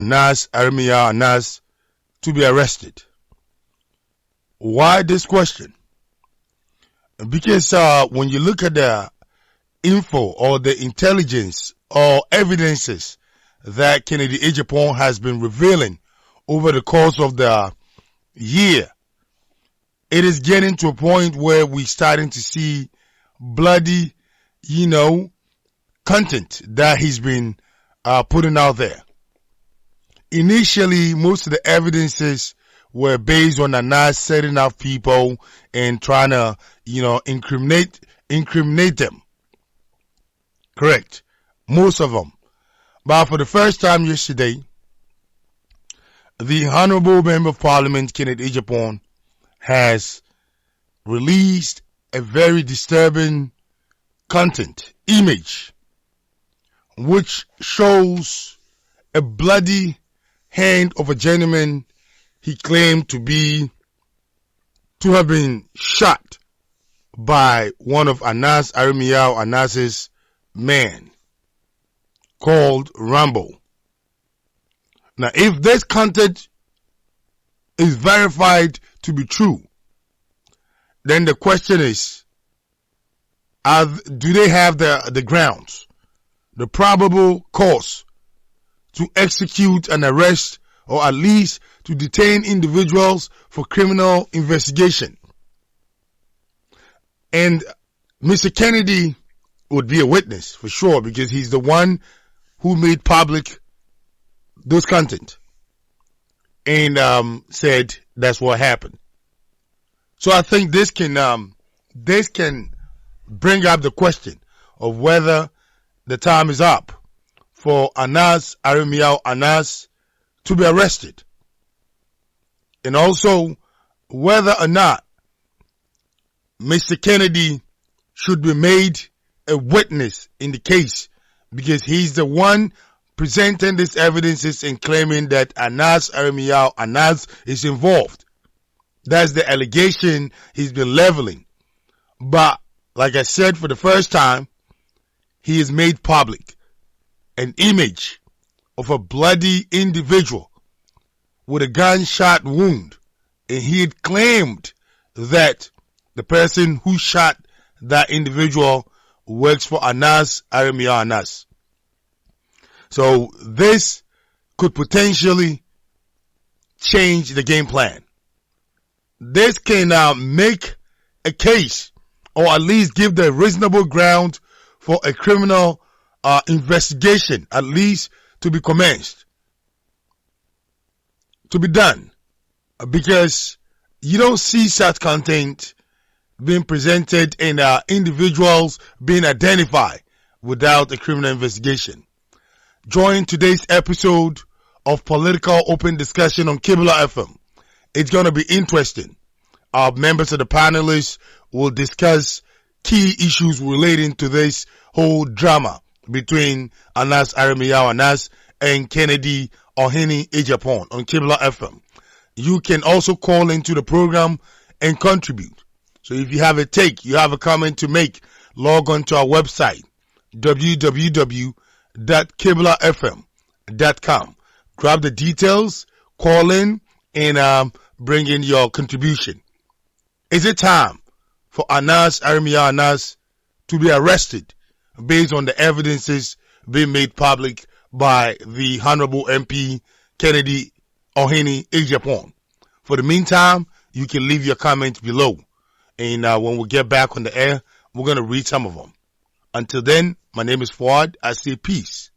Anas Aremeyaw Anas to be arrested. Why this question? Because when you look at the info or the intelligence or evidences that Kennedy Agyapong has been revealing over the course of the year, it is getting to a point where we're starting to see bloody, content that he's been putting out there. Initially, most of the evidences were based on Anas setting up people and trying to, incriminate them. Correct. Most of them. But for the first time yesterday, the Honorable Member of Parliament, Kennedy Agyapong, has released a very disturbing image, which shows a bloody hand of a gentleman he claimed to have been shot by one of Anas Aremeyaw Anas's men called Rambo. Now, if this content is verified to be true, then the question is, do they have the grounds, the probable cause to execute an arrest or at least to detain individuals for criminal investigation? And Mr. Kennedy would be a witness for sure, because he's the one who made public those content and said that's what happened. So I think this can bring up the question of whether the time is up for Anas Aremeyaw Anas to be arrested, and also whether or not Mr. Kennedy should be made a witness in the case, because he's the one presenting these evidences and claiming that Anas Aremeyaw Anas is involved. That's the allegation he's been leveling. But like I said, for the first time, he has made public an image of a bloody individual with a gunshot wound, and he had claimed that the person who shot that individual works for Anas Aremeyaw Anas. So this could potentially change the game plan. This can make a case, or at least give the reasonable ground for a criminal investigation, at least to be commenced, to be done, because you don't see such content being presented and individuals being identified without a criminal investigation. Join today's episode of Political Open Discussion on Kibla FM. It's going to be interesting. Our members of the panelists will discuss key issues relating to this whole drama between Anas Aremeyaw Anas and Kennedy Agyapong on Kibla FM. You can also call into the program and contribute. So if you have a take, you have a comment to make, log on to our website, www.kiblafm.com. Grab the details, call in, and bring in your contribution. Is it time for Anas Aremeyaw Anas to be arrested based on the evidences being made public by the Honorable MP Kennedy Agyapong? For the meantime, you can leave your comments below, and when we get back on the air, we're going to read some of them. Until then, my name is Fuad. I say peace.